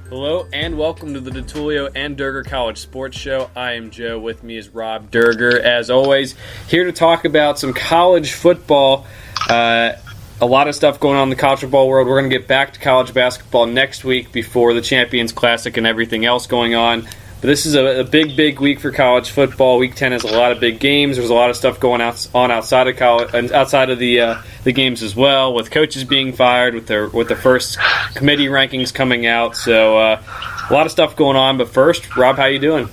Hello and welcome to the DeTullio and Durkin College Sports Show. I am Joe. With me is Rob Durger, as always, here to talk about some college football. A lot of stuff going on in the college football world. We're going to get back to college basketball next week before the Champions Classic and everything else going on. But this is a big week for college football. Week 10 has a lot of big games. There's a lot of stuff going on outside of college and outside of the games as well, with coaches being fired, with the first committee rankings coming out. So a lot of stuff going on. But first, Rob, how you doing?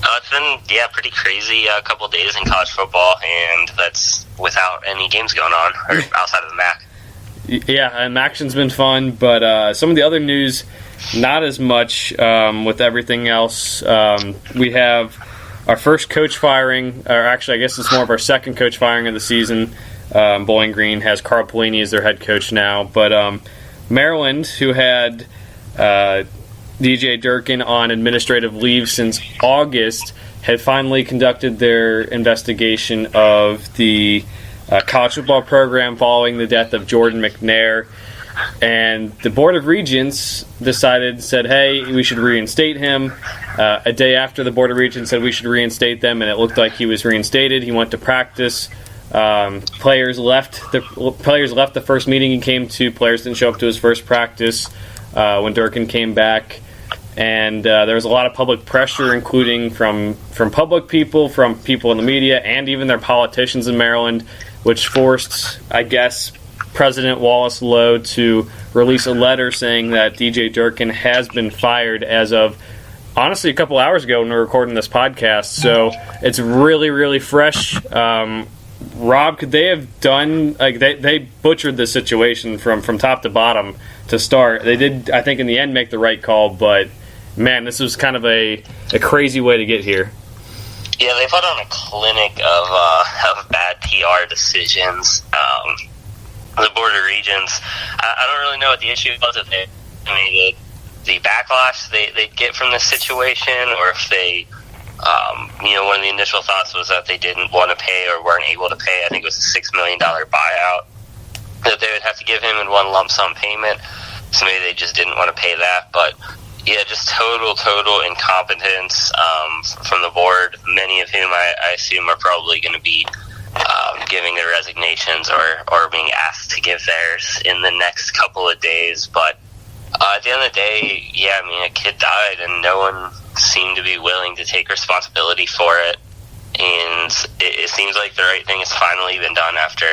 It's been pretty crazy a couple of days in college football, and that's without any games going on or outside of the MAC. Yeah, and action's been fun, but some of the other news, not as much with everything else. We have our first coach firing, or actually I guess it's more of our second coach firing of the season. Bowling Green has Carl Pelini as their head coach now. But Maryland, who had DJ Durkin on administrative leave since August, had finally conducted their investigation of the college football program following the death of Jordan McNair. And the Board of Regents said, hey, we should reinstate him. A day after the Board of Regents said we should reinstate them, and it looked like he was reinstated. He went to practice. Players left the first meeting he came to. Players didn't show up to his first practice when Durkin came back. And there was a lot of public pressure, including from public people, from people in the media, and even their politicians in Maryland, which forced, I guess, President Wallace Lowe to release a letter saying that DJ Durkin has been fired as of, honestly, a couple hours ago when we were recording this podcast. So it's really fresh. Rob, could they have done, they butchered the situation from top to bottom to start. They did, I think, in the end make the right call, but man, this was kind of a crazy way to get here. Yeah, they put on a clinic of bad PR decisions. The Board of Regents, I don't really know what the issue was. If the backlash they get from this situation, or if they, one of the initial thoughts was that they didn't want to pay or weren't able to pay. I think it was a $6 million buyout that they would have to give him in one lump sum payment. So maybe they just didn't want to pay that. But yeah, just total incompetence from the board. Many of whom I assume are probably going to be giving their resignations or being asked to give theirs in the next couple of days. But at the end of the day, a kid died and no one seemed to be willing to take responsibility for it. And it seems like the right thing has finally been done after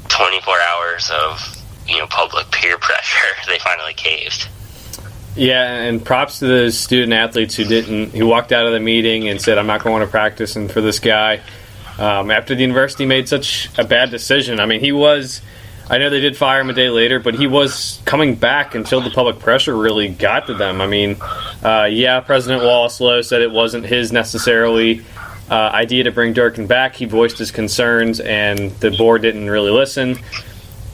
24 hours of public peer pressure. They finally caved. Yeah, and props to those student athletes who walked out of the meeting and said, I'm not going to practice, and for this guy. After the university made such a bad decision. I mean, I know they did fire him a day later, but he was coming back until the public pressure really got to them. I mean, President Wallace Lowe said it wasn't his necessarily idea to bring Durkin back. He voiced his concerns, and the board didn't really listen.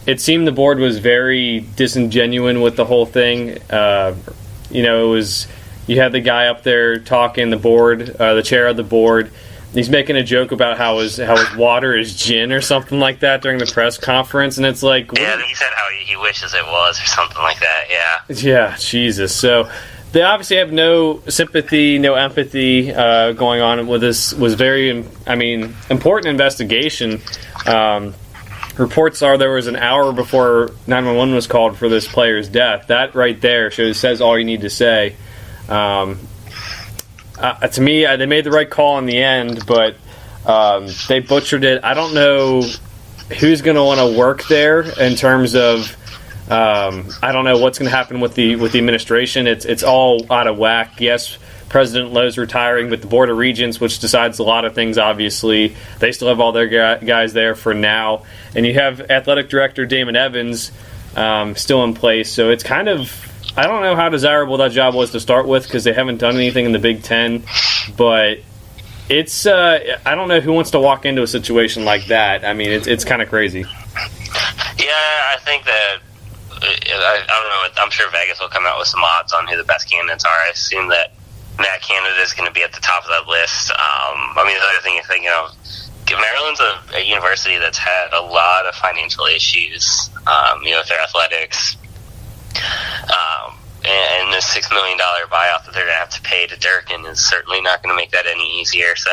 It seemed the board was very disingenuous with the whole thing. It was, you had the guy up there talking, the chair of the board. He's making a joke about how his water is gin or something like that during the press conference, and it's like... Yeah, he said how he wishes it was or something like that, yeah. Yeah, Jesus. So they obviously have no sympathy, no empathy going on with this. Was very, important investigation. Reports are there was an hour before 911 was called for this player's death. That right there says all you need to say. To me, they made the right call in the end, but they butchered it. I don't know who's going to want to work there in terms of I don't know what's going to happen with the administration. It's all out of whack. Yes, President Lowe's retiring, but the Board of Regents, which decides a lot of things, obviously, they still have all their guys there for now. And you have Athletic Director Damon Evans still in place, so it's kind of... I don't know how desirable that job was to start with because they haven't done anything in the Big Ten, but it's I don't know who wants to walk into a situation like that. I mean, it's kind of crazy. Yeah, I think that I don't know. I'm sure Vegas will come out with some odds on who the best candidates are. I assume that Matt Canada is going to be at the top of that list. The other thing you're thinking of, Maryland's a university that's had a lot of financial issues, with their athletics. and the $6 million buyout that they're going to have to pay to Durkin is certainly not going to make that any easier. So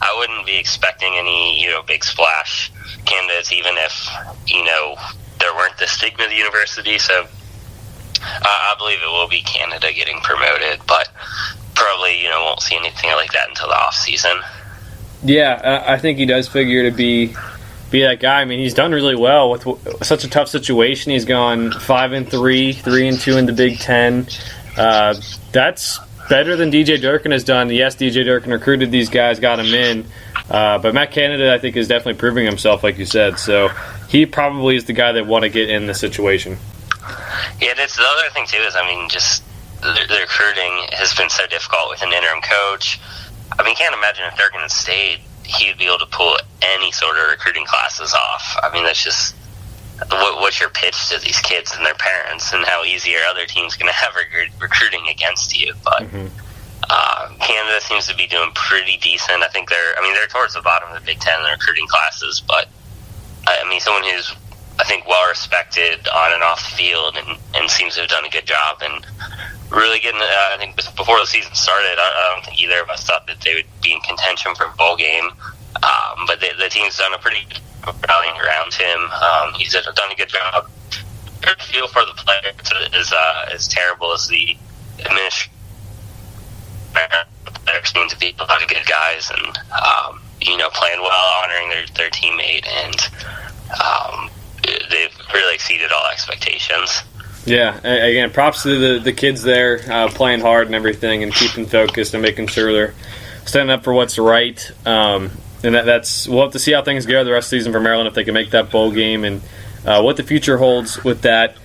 I wouldn't be expecting any, big splash candidates, even if, there weren't the stigma of the university. So I believe it will be Canada getting promoted, but probably, won't see anything like that until the off season. Yeah, I think he does figure to be that guy. I mean, he's done really well with such a tough situation. He's gone 5-3, 3-2 in the Big Ten. That's better than DJ Durkin has done. Yes, DJ Durkin recruited these guys, got him in, but Matt Canada, I think, is definitely proving himself, like you said. So he probably is the guy that want to get in this situation. Yeah, that's the other thing too. Is just the recruiting has been so difficult with an interim coach. I mean, can't imagine if Durkin had stayed, he'd be able to pull any sort of recruiting classes off. I mean, that's just what's your pitch to these kids and their parents, and how easy are other teams going to have recruiting against you? But Canada seems to be doing pretty decent. I think they're towards the bottom of the Big Ten in the recruiting classes, but I mean, someone who's, I think, well respected on and off the field, and seems to have done a good job. And really getting, I think before the season started, I don't think either of us thought that they would be in contention for a bowl game. But the team's done a pretty good rallying around him. He's done a good job. I feel for the players as terrible as the administration. There seem to be a lot of good guys, and playing well, honoring their teammate, and they've really exceeded all expectations. Yeah, again, props to the kids there, playing hard and everything, and keeping focused and making sure they're standing up for what's right. And that's we'll have to see how things go the rest of the season for Maryland, if they can make that bowl game, and what the future holds with that.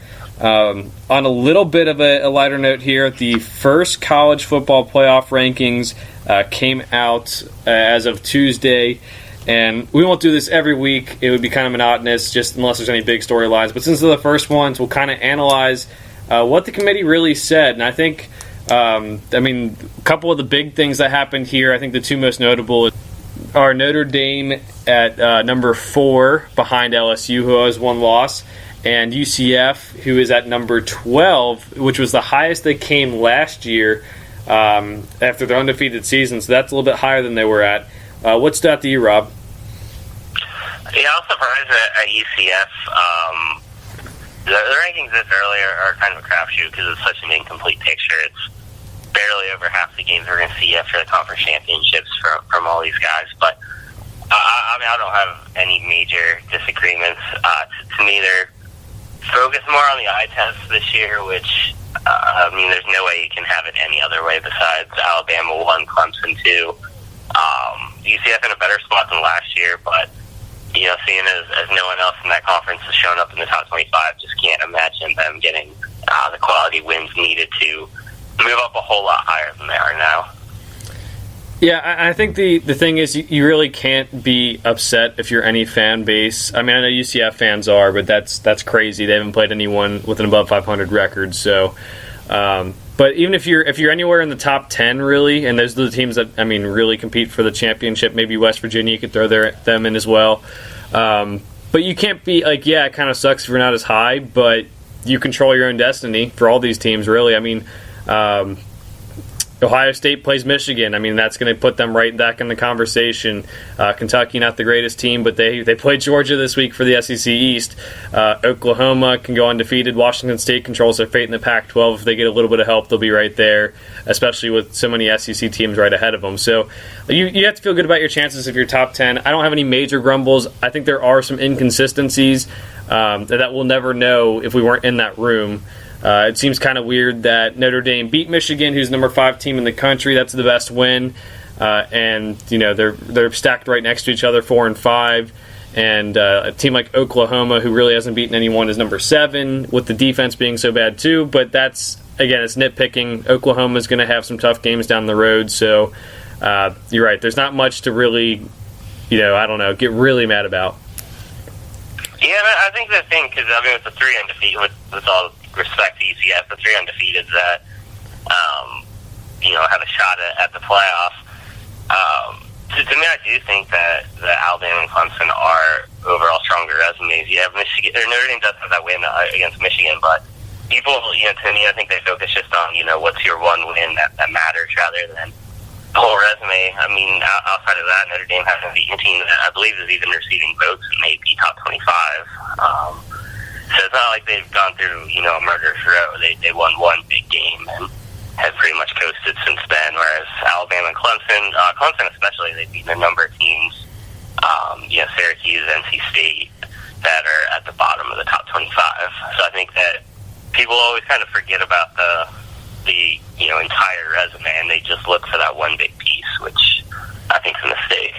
On a little bit of a lighter note here, the first college football playoff rankings came out as of Tuesday. And we won't do this every week. It would be kind of monotonous, just unless there's any big storylines. But since they're the first ones, we'll kind of analyze what the committee really said. And I think, a couple of the big things that happened here, I think the two most notable are Notre Dame at number 4 behind LSU, who has one loss, and UCF, who is at number 12, which was the highest they came last year after their undefeated season. So that's a little bit higher than they were at. What stood out to you, Rob? Yeah, I was surprised at UCF. The rankings this early are kind of a crapshoot because it's such an incomplete picture. It's barely over half the games we're going to see after the conference championships from all these guys. But I don't have any major disagreements. To me, they're focused more on the eye test this year, which there's no way you can have it any other way besides Alabama 1, Clemson 2. UCF in a better spot than last year, but seeing as no one else in that conference has shown up in the top 25, just can't imagine them getting the quality wins needed to move up a whole lot higher than they are now. Yeah, I think the thing is you really can't be upset if you're any fan base. I mean, I know UCF fans are, but that's crazy. They haven't played anyone with an above 500 record, so. But even if you're anywhere in the top 10, really, and those are the teams that really compete for the championship. Maybe West Virginia, you could throw them in as well. But you can't be like, yeah, it kind of sucks if you're not as high, but you control your own destiny for all these teams, really. I mean, Ohio State plays Michigan. That's going to put them right back in the conversation. Kentucky, not the greatest team, but they played Georgia this week for the SEC East. Oklahoma can go undefeated. Washington State controls their fate in the Pac-12. If they get a little bit of help, they'll be right there, especially with so many SEC teams right ahead of them. So you have to feel good about your chances if you're top 10. I don't have any major grumbles. I think there are some inconsistencies that we'll never know if we weren't in that room. It seems kind of weird that Notre Dame beat Michigan, who's number 5 team in the country. That's the best win, and they're stacked right next to each other, 4 and 5. And a team like Oklahoma, who really hasn't beaten anyone, is number 7, with the defense being so bad too. But that's, again, it's nitpicking. Oklahoma's going to have some tough games down the road, so you're right. There's not much to really, get really mad about. Yeah, I think the thing, because with the 3 undefeated, with all respect to UCF, the 3 undefeated that have a shot at the playoff. To me, I do think that Alabama and Clemson are overall stronger resumes. You have Michigan, or Notre Dame does have that win against Michigan, but people, to me, I think they focus just on, what's your one win that matters rather than the whole resume. I mean, outside of that, Notre Dame hasn't beaten a team that I believe is even receiving votes and may be top 25. So it's not like they've gone through, a murderer's row. They won one big game and have pretty much coasted since then, whereas Alabama and Clemson especially, they've beaten a number of teams, Syracuse, NC State, that are at the bottom of the top 25. So I think that people always kind of forget about the entire resume, and they just look for that one big piece, which I think is a mistake.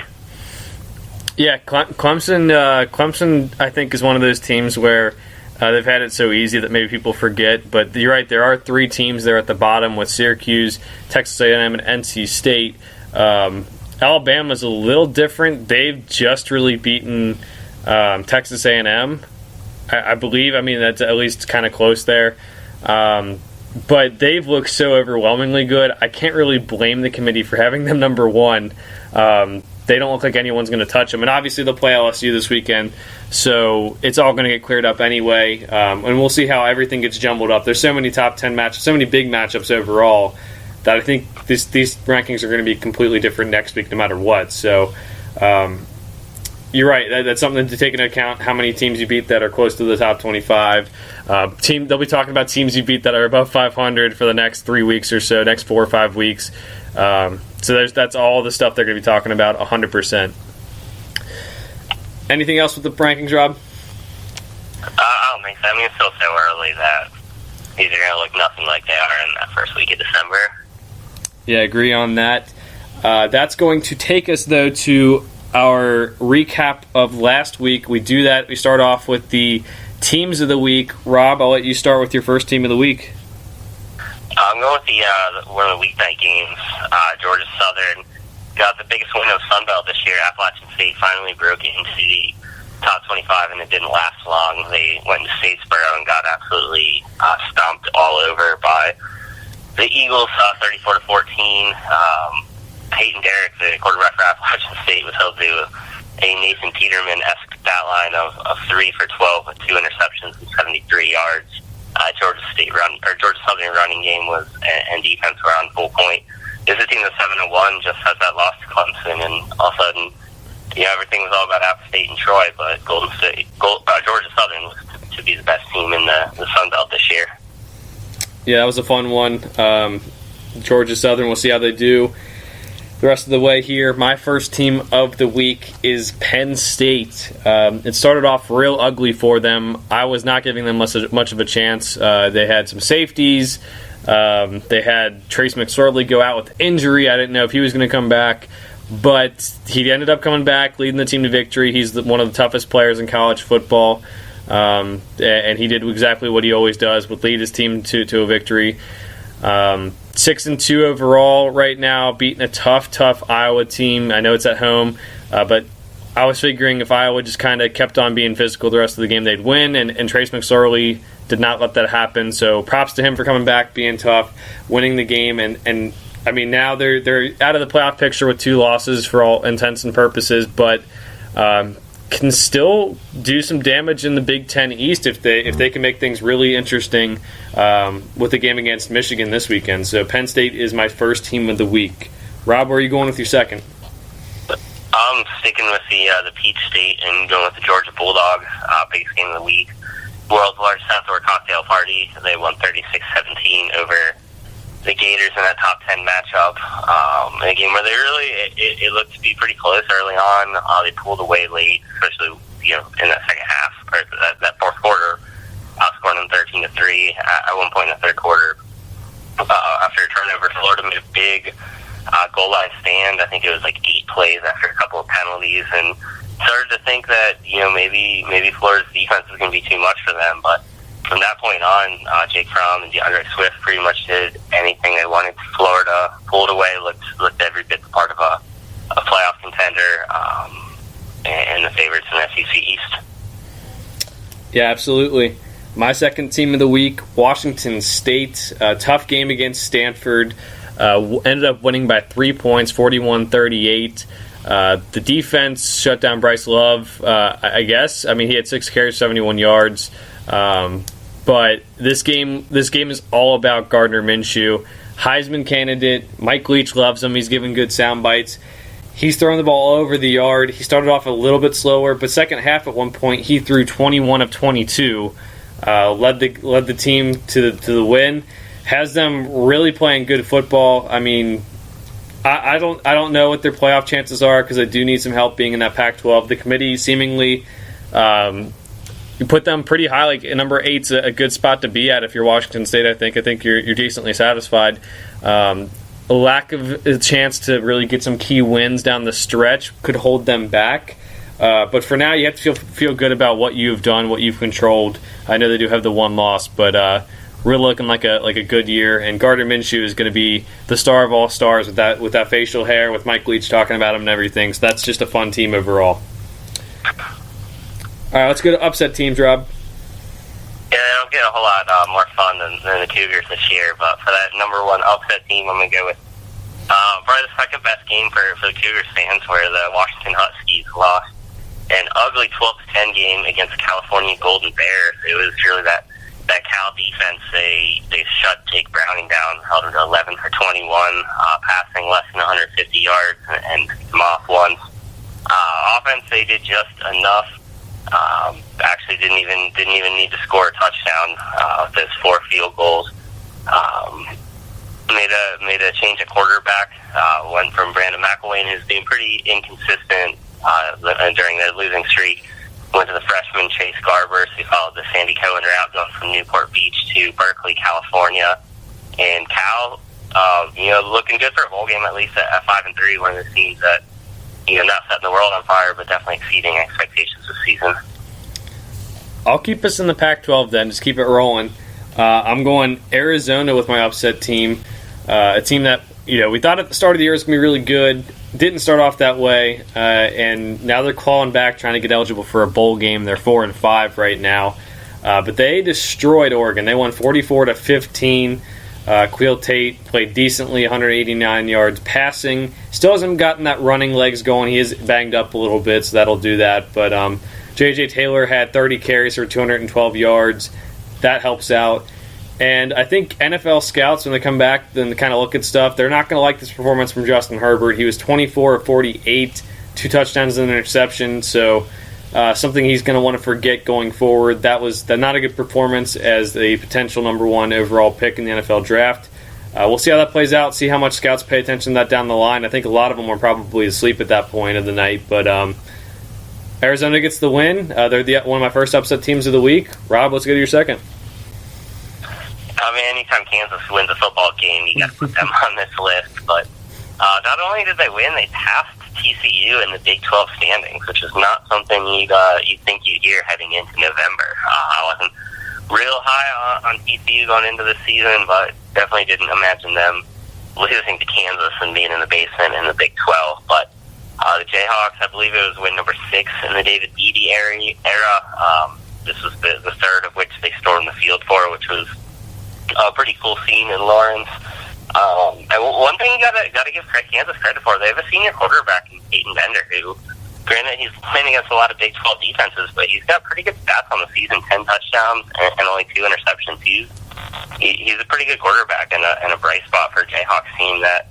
Yeah, Clemson, I think, is one of those teams where they've had it so easy that maybe people forget. But you're right, there are three teams there at the bottom with Syracuse, Texas A&M, and NC State. Alabama's a little different. They've just really beaten Texas A&M, I believe. I mean, that's at least kind of close there. But they've looked so overwhelmingly good. I can't really blame the committee for having them number one. They don't look like anyone's going to touch them. And obviously they'll play LSU this weekend, so it's all going to get cleared up anyway. And we'll see how everything gets jumbled up. There's so many top 10 matchups, so many big matchups overall, that I think these rankings are going to be completely different next week no matter what. So you're right. That's something to take into account, how many teams you beat that are close to the top 25. They'll be talking about teams you beat that are above 500 for the next 3 weeks or so, next 4 or 5 weeks. So that's all the stuff they're going to be talking about 100%. Anything else with the rankings, Rob? I don't think so. I mean, it's still so early that these are going to look nothing like they are in that first week of December. Yeah, I agree on that. That's going to take us, though, to our recap of last week. We do that. We start off with the teams of the week. Rob, I'll let you start with your first team of the week. I'm going with one of the weeknight games. Georgia Southern got the biggest win of Sun Belt this year. Appalachian State finally broke into the top 25, and it didn't last long. They went to Statesboro and got absolutely stomped all over by the Eagles, 34-14. Peyton Derrick, the quarterback for Appalachian State, was held to a Nathan Peterman-esque stat line of 3 for 12 with 2 interceptions and 73 yards. Georgia Southern running game and defense were on full point. This is a team that's 7-1, just has that loss to Clemson, and all of a sudden, everything was all about App State and Troy, but Georgia Southern was to be the best team in the Sun Belt this year. Yeah, that was a fun one. Georgia Southern, we'll see how they do the rest of the way here. My first team of the week is Penn State. It started off real ugly for them. I was not giving them much of a chance. They had some safeties. They had Trace McSorley go out with injury. I didn't know if he was going to come back, but he ended up coming back, leading the team to victory. He's one of the toughest players in college football, and he did exactly what he always does, would lead his team to a victory. 6-2 overall right now, beating a tough Iowa team. I know it's at home, but I was figuring if Iowa just kind of kept on being physical the rest of the game, they'd win, and Trace McSorley did not let that happen. So props to him for coming back, being tough, winning the game, and I mean, now they're out of the playoff picture with 2 losses for all intents and purposes, but can still do some damage in the Big Ten East if they can make things really interesting with the game against Michigan this weekend. So Penn State is my first team of the week. Rob, where are you going with your second? I'm sticking with the Peach State and going with the Georgia Bulldogs. Biggest game of the week. World's largest outdoor cocktail party. They won 36-17 over the Gators in that top 10 matchup. In a game where they really it looked to be pretty close early on. They pulled away late, especially in that second half or that fourth quarter, outscoring them 13-3 at one point in the third quarter. After a turnover, Florida made a big goal line stand. I think it was like 8 plays after a couple of penalties, and started to think that maybe Florida's defense is going to be too much for them. But from that point on, Jake Fromm and DeAndre Swift pretty much did anything they wanted. Florida pulled away, looked every bit part of a playoff contender, and the favorites in the SEC East. Yeah, absolutely. My second team of the week, Washington State. Tough game against Stanford. Ended up winning by 3 points, 41-38. The defense shut down Bryce Love, I guess. I mean, he had 6 carries, 71 yards. But this game is all about Gardner Minshew. Heisman candidate. Mike Leach loves him. He's giving good sound bites. He's throwing the ball all over the yard. He started off a little bit slower, but second half at one point he threw 21 of 22. Led the team to the win. Has them really playing good football. I mean, I don't know what their playoff chances are because they do need some help being in that Pac-12. The committee seemingly you put them pretty high. Like number 8's a good spot to be at if you're Washington State. I think you're decently satisfied. A lack of a chance to really get some key wins down the stretch could hold them back. But for now, you have to feel good about what you've done, what you've controlled. I know they do have the one loss, but really looking like a good year. And Gardner Minshew is going to be the star of all stars with that facial hair, with Mike Leach talking about him and everything. So that's just a fun team overall. All right, let's go to upset teams, Rob. Yeah, they don't get a whole lot more fun than the Cougars this year, but for that number one upset team, I'm going to go with probably the second best game for the Cougars fans, where the Washington Huskies lost an ugly 12-10 game against the California Golden Bears. It was really that Cal defense. They shut Jake Browning down, held him to 11 for 21, passing less than 150 yards, and picked him off once. Offense, they did just enough. Actually, didn't even need to score a touchdown with those 4 field goals. Made a change at quarterback. Went from Brandon McElwain, who's been pretty inconsistent during their losing streak. Went to the freshman Chase Garbers, who followed the Sandy Cohen route, going from Newport Beach to Berkeley, California. And Cal, looking good for a bowl game, at least at 5-3. One of the teams that, not setting the world on fire, but definitely exceeding expectations this season. I'll keep us in the Pac-12 then. Just keep it rolling. I'm going Arizona with my upset team. A team that, we thought at the start of the year was going to be really good. Didn't start off that way. And now they're clawing back, trying to get eligible for a bowl game. They're 4-5 right now. But they destroyed Oregon. They won 44-15. Queel Tate played decently, 189 yards passing. Still hasn't gotten that running legs going. He is banged up a little bit, so that'll do that. But J.J. Taylor had 30 carries for 212 yards. That helps out. And I think NFL scouts, when they come back and they kind of look at stuff, they're not going to like this performance from Justin Herbert. He was 24 of 48, 2 touchdowns and an interception. So something he's going to want to forget going forward. That was not a good performance as a potential number 1 overall pick in the NFL draft. We'll see how that plays out, see how much scouts pay attention to that down the line. I think a lot of them were probably asleep at that point of the night. But Arizona gets the win. They're one of my first upset teams of the week. Rob, let's go to your second. I mean, anytime Kansas wins a football game, you got to put them on this list. But not only did they win, they passed TCU in the Big 12 standings, which is not something you'd think you'd hear heading into November. I wasn't real high on TCU going into the season, but definitely didn't imagine them losing to Kansas and being in the basement in the Big 12. But the Jayhawks, I believe it was win number 6 in the David Beatty era. This was the third of which they stormed the field for, which was a pretty cool scene in Lawrence. And one thing you gotta give Kansas credit for, they have a senior quarterback in Peyton Bender, who, granted, he's playing against a lot of Big 12 defenses, but he's got pretty good stats on the season: 10 touchdowns and only 2 interceptions. He's a pretty good quarterback and a bright spot for a Jayhawks team that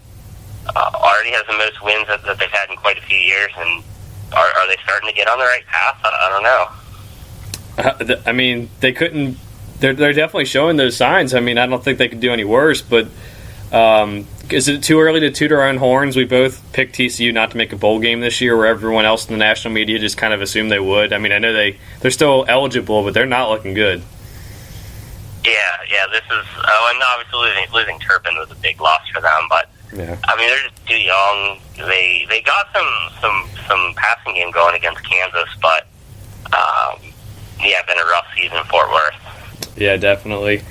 already has the most wins that they've had in quite a few years. And are they starting to get on the right path? I don't know. I mean, they couldn't. They're definitely showing those signs. I mean, I don't think they could do any worse, but is it too early to toot our own horns? We both picked TCU not to make a bowl game this year, where everyone else in the national media just kind of assumed they would. I mean, I know they're still eligible, but they're not looking good. Yeah, this is... and obviously losing Turpin was a big loss for them, but, yeah. I mean, they're just too young. They got some passing game going against Kansas, but, been a rough season in Fort Worth. Yeah, definitely.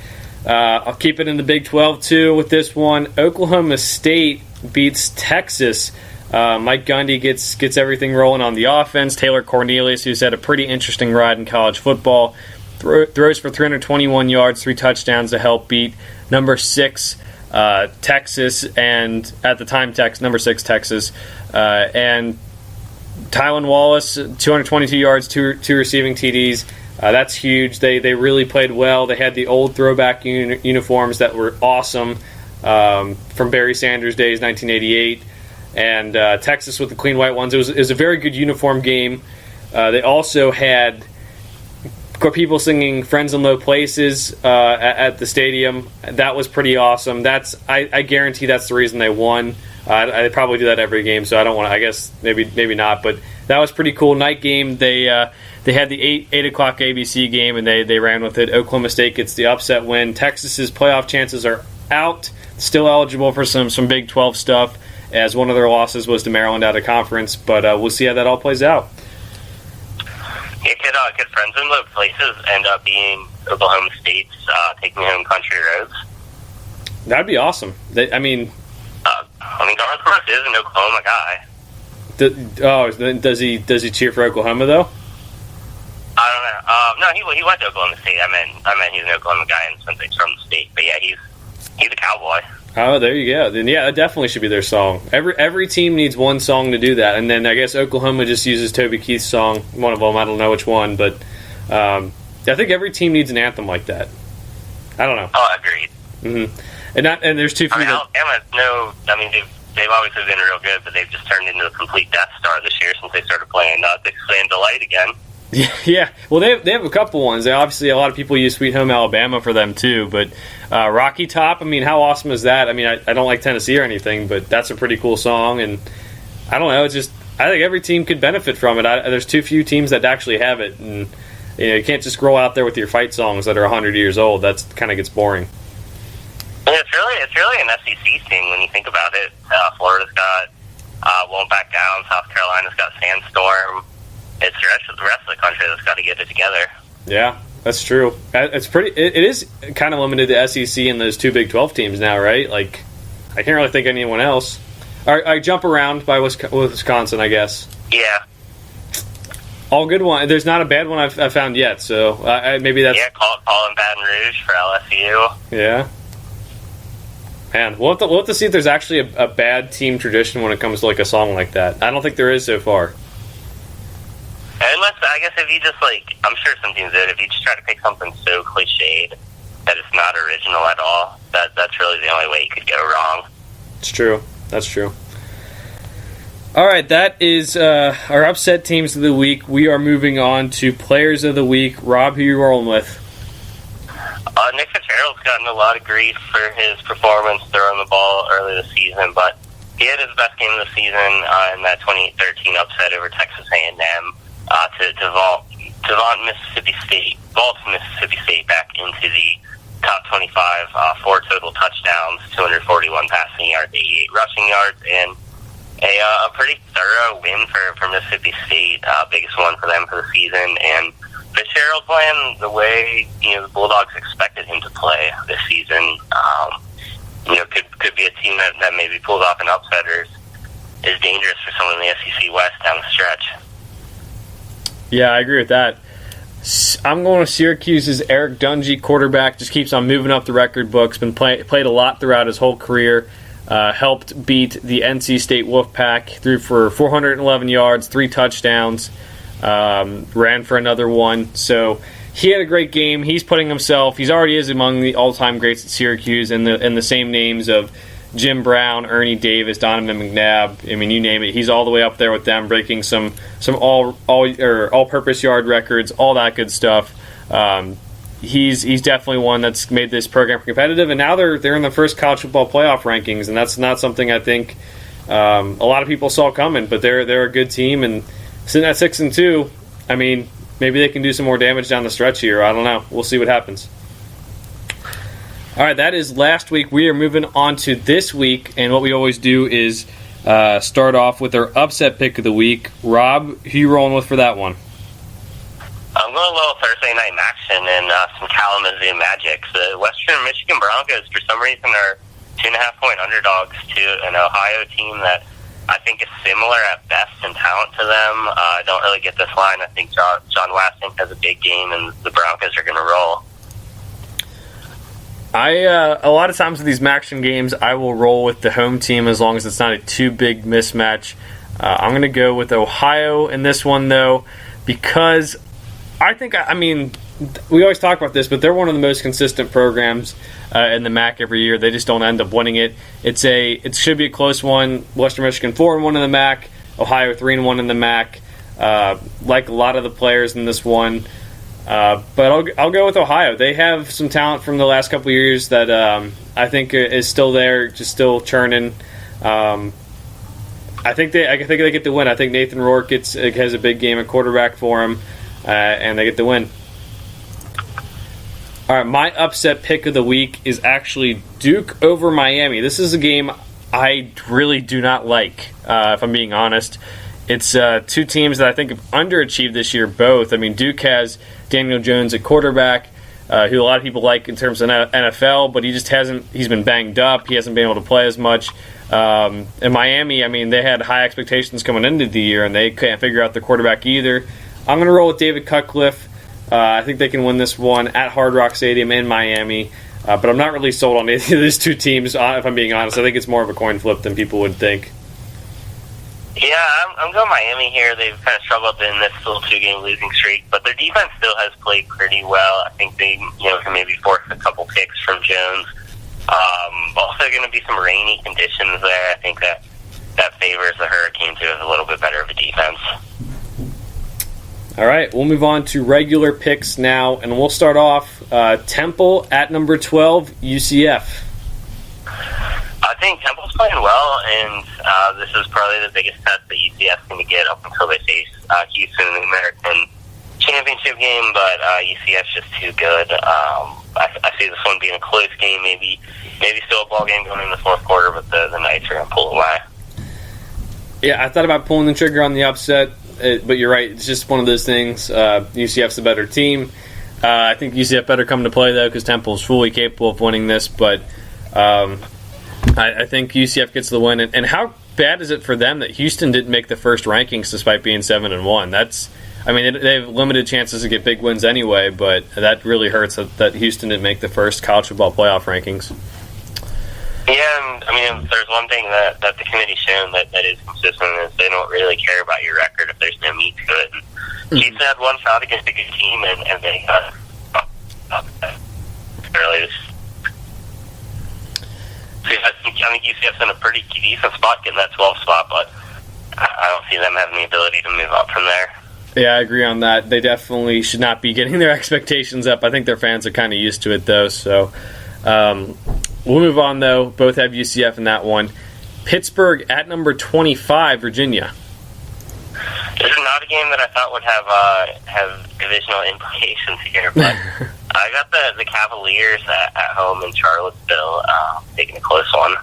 I'll keep it in the Big 12, too, with this one. Oklahoma State beats Texas. Mike Gundy gets everything rolling on the offense. Taylor Cornelius, who's had a pretty interesting ride in college football, throws for 321 yards, 3 touchdowns to help beat number 6 Texas, and at the time, number 6 Texas. And Tylan Wallace, 222 yards, two receiving TDs. That's huge. They really played well. They had the old throwback uniforms that were awesome from Barry Sanders' days, 1988, and Texas with the clean white ones. It was a very good uniform game. They also had people singing "Friends in Low Places" at the stadium. That was pretty awesome. I guarantee that's the reason they won. They probably do that every game, so I don't want to. I guess maybe not, but that was pretty cool. Night game. They had the 8 o'clock ABC game, and they ran with it. Oklahoma State gets the upset win. Texas's playoff chances are out. Still eligible for some Big 12 stuff, as one of their losses was to Maryland out of conference. But we'll see how that all plays out. Could Friends in Low Places end up being Oklahoma State's taking home country roads? That'd be awesome. Garth Brooks is an Oklahoma guy. Does he cheer for Oklahoma though? I don't know. No, he went to Oklahoma State. I meant he's an Oklahoma guy and since he's from the state. But yeah, he's a cowboy. Oh, there you go. Then yeah, that definitely should be their song. Every team needs one song to do that, and then I guess Oklahoma just uses Toby Keith's song. One of them, I don't know which one, but I think every team needs an anthem like that. I don't know. Oh, agreed. Mm-hmm. And there's two. Alabama, they've obviously been real good, but they've just turned into a complete Death Star this year since they started playing Dixieland Delight again. Yeah. Well, they have a couple ones. Obviously, a lot of people use Sweet Home Alabama for them too. But Rocky Top, how awesome is that? I don't like Tennessee or anything, but that's a pretty cool song. And I don't know. I think every team could benefit from it. There's too few teams that actually have it, and you can't just scroll out there with your fight songs that are 100 years old. That kind of gets boring. Yeah, it's really an SEC thing when you think about it. Florida's got Won't Back Down. South Carolina's got Sandstorm. It's the rest of the country that's got to get it together. Yeah, that's true. It is kind of limited to SEC and those two Big 12 teams now, right? Like, I can't really think of anyone else. I jump around by Wisconsin, I guess. Yeah. All good one. There's not a bad one I've found yet, so maybe that's... Yeah, call in Baton Rouge for LSU. Yeah. Man, we'll have to see if there's actually a bad team tradition when it comes to like a song like that. I don't think there is so far. Unless, I guess if you just I'm sure some teams did, if you just try to pick something so cliched that it's not original at all, that's really the only way you could go wrong. It's true. That's true. All right, that is our upset teams of the week. We are moving on to players of the week. Rob, who are you rolling with? Nick Fitzgerald's gotten a lot of grief for his performance throwing the ball early this season, but he had his best game of the season in that 2013 upset over Texas A&M. To vault Mississippi State back into the top 25, 4 total touchdowns, 241 passing yards, 88 rushing yards, and a pretty thorough win for Mississippi State, biggest one for them for the season. And Fitzgerald playing the way the Bulldogs expected him to play this season. Could be a team that maybe pulls off an upset or is dangerous for someone in the SEC West down the stretch. Yeah, I agree with that. I'm going with Syracuse's Eric Dungy, quarterback. Just keeps on moving up the record books. Been played a lot throughout his whole career. Helped beat the NC State Wolfpack. Threw for 411 yards, 3 touchdowns. Ran for another one. So he had a great game. He's putting himself. He already is among the all-time greats at Syracuse, and the same names of Jim Brown, Ernie Davis, Donovan McNabb. You name it. He's all the way up there with them, breaking some all-purpose yard records, all that good stuff. He's definitely one that's made this program competitive, and now they're in the first college football playoff rankings, and that's not something I think a lot of people saw coming. But they're a good team, and sitting at 6-2, maybe they can do some more damage down the stretch here. I don't know. We'll see what happens. All right, that is last week. We are moving on to this week, and what we always do is start off with our upset pick of the week. Rob, who you rolling with for that one? I'm going a little Thursday night action and some Kalamazoo Magic. The Western Michigan Broncos, for some reason, are 2.5-point underdogs to an Ohio team that I think is similar at best in talent to them. I don't really get this line. I think John Wasson has a big game, and the Broncos are going to roll. A lot of times with these action games, I will roll with the home team as long as it's not a too big mismatch. I'm going to go with Ohio in this one, though, because I think, I mean, we always talk about this, but they're one of the most consistent programs in the MAC every year. They just don't end up winning it. It should be a close one. Western Michigan 4-1 in the MAC, Ohio 3-1 in the MAC. Like a lot of the players in this one, but I'll go with Ohio. They have some talent from the last couple of years that I think is still there, just still churning. I think they get the win. I think Nathan Rourke has a big game at quarterback for him, and they get the win. All right, my upset pick of the week is actually Duke over Miami. This is a game I really do not like, if I'm being honest. It's two teams that I think have underachieved this year, both. I mean, Duke has Daniel Jones at quarterback, who a lot of people like in terms of NFL, but he's been banged up. He hasn't been able to play as much. In Miami, I mean, they had high expectations coming into the year, and they can't figure out the quarterback either. I'm going to roll with David Cutcliffe. I think they can win this one at Hard Rock Stadium in Miami, but I'm not really sold on either of these two teams, if I'm being honest. I think it's more of a coin flip than people would think. Yeah, I'm going Miami here. They've kind of struggled in this little 2-game losing streak, but their defense still has played pretty well. I think they can maybe force a couple picks from Jones. Also going to be some rainy conditions there. I think that favors the Hurricanes, who has a little bit better of a defense. All right, we'll move on to regular picks now, and we'll start off Temple at number 12, UCF. I think Temple's playing well, and this is probably the biggest test that UCF's going to get up until they face Houston in the American Championship game, but UCF's just too good. I see this one being a close game, maybe still a ball game going in the fourth quarter, but the Knights are going to pull away. Yeah, I thought about pulling the trigger on the upset, but you're right. It's just one of those things. UCF's the better team. I think UCF better come to play, though, because Temple's fully capable of winning this, but I think UCF gets the win. And how bad is it for them that Houston didn't make the first rankings despite being 7-1? They have limited chances to get big wins anyway, but that really hurts that Houston didn't make the first college football playoff rankings. Yeah, and I mean, there's one thing that the committee's shown that is consistent is they don't really care about your record if there's no meat to it. Houston had one shot against a good team, and they got early. I think UCF's in a pretty decent spot getting that 12th spot, but I don't see them having the ability to move up from there. Yeah, I agree on that. They definitely should not be getting their expectations up. I think their fans are kind of used to it, though. So we'll move on, though. Both have UCF in that one. Pittsburgh at number 25, Virginia. This is not a game that I thought would have divisional implications here, but I got the Cavaliers at home in Charlottesville, taking a close one.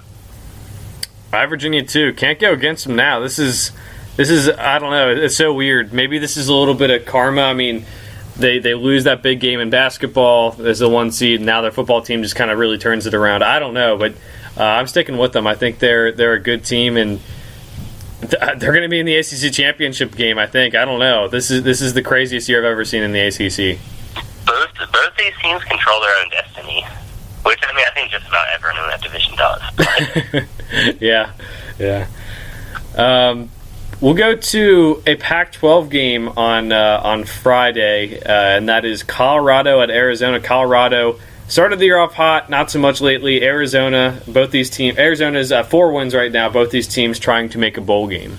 I have Virginia, too. Can't go against them now. This is I don't know. It's so weird. Maybe this is a little bit of karma. I mean, they lose that big game in basketball as the 1 seed. And now their football team just kind of really turns it around. I don't know, but I'm sticking with them. I think they're a good team, and they're going to be in the ACC championship game. I think. I don't know. This is the craziest year I've ever seen in the ACC. Both these teams control their own destiny, which I think just about everyone in that division does. Yeah. We'll go to a Pac-12 game on Friday, and that is Colorado at Arizona. Colorado started the year off hot, not so much lately. Arizona, Arizona's 4 wins right now. Both these teams trying to make a bowl game.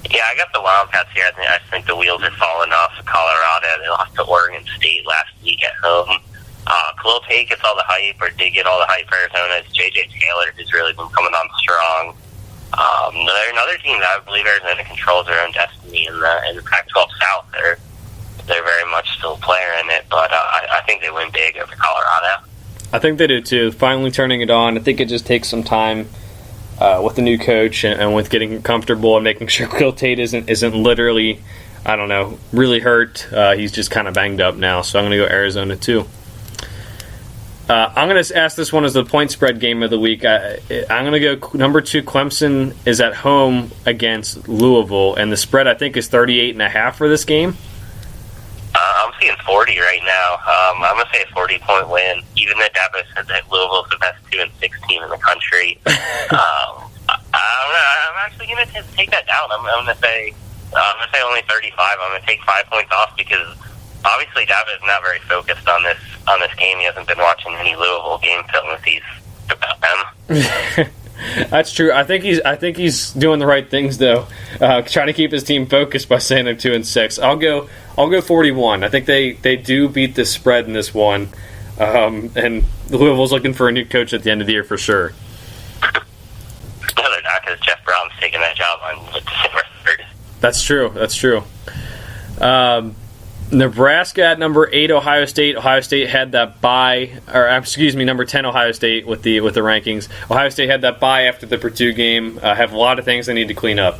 Yeah, I got the Wildcats here. I think the wheels are falling off of Colorado. They lost to Oregon State last week at home. Khalil Tate gets all the hype, or did get all the hype for Arizona. It's J.J. Taylor, who's really been coming on strong. They're another team that I believe Arizona controls their own destiny in the Pac-12 South. They're very much still a player in it, but I think they win big over Colorado. I think they do too. Finally turning it on. I think it just takes some time with the new coach and with getting comfortable and making sure Khalil Tate isn't literally, I don't know, really hurt. He's just kind of banged up now, so I'm going to go Arizona too. I'm going to ask this one as the point spread game of the week. I'm going to go number 2. Clemson is at home against Louisville, and the spread I think is 38.5 for this game. I'm seeing 40 right now. I'm going to say a 40-point win. Even though Dabo said that Louisville's the best 2-6 team in the country, I'm actually going to take that down. I'm going to say I'm going to say only 35. I'm going to take 5 points off because obviously David is not very focused on this game. He hasn't been watching any Louisville game film with these about them. That's true. I think he's doing the right things though. Trying to keep his team focused by saying they're 2-6. I'll go 41. I think they do beat the spread in this one. And Louisville's looking for a new coach at the end of the year for sure. No, they're not, because Jeff Brown's taking that job on December 3rd. That's true. Nebraska at number 8, Ohio State. Ohio State had that bye, number 10, Ohio State with the rankings. Ohio State had that bye after the Purdue game. Have a lot of things they need to clean up.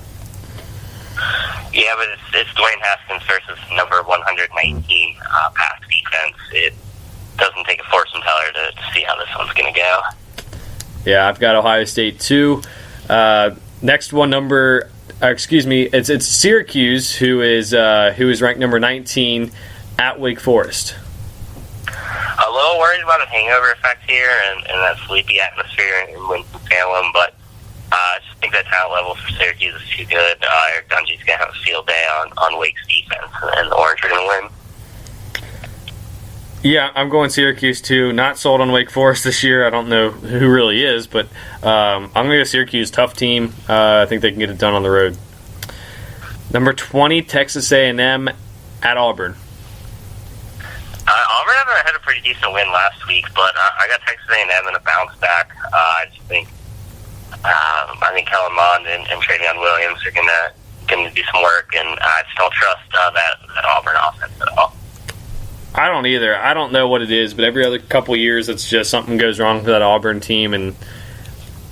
Yeah, but it's Dwayne Haskins versus number 119 pass defense. It doesn't take a fortune teller to see how this one's going to go. Yeah, I've got Ohio State too. Next one, it's Syracuse, who is ranked number 19 at Wake Forest. A little worried about a hangover effect here and that sleepy atmosphere in Winston-Salem, but I just think that talent level for Syracuse is too good. Eric Dungy's going to have a field day on Wake's defense, and the Orange are going to win. Yeah, I'm going Syracuse too. Not sold on Wake Forest this year. I don't know who really is, but I'm going to go Syracuse. Tough team. I think they can get it done on the road. Number 20, Texas A&M at Auburn. Auburn had a pretty decent win last week, but I got Texas A&M in a bounce back. I think Kellen Mond and Travion Williams are going to do some work, and I just don't trust that Auburn offense at all. I don't either. I don't know what it is, but every other couple years, it's just something goes wrong for that Auburn team, and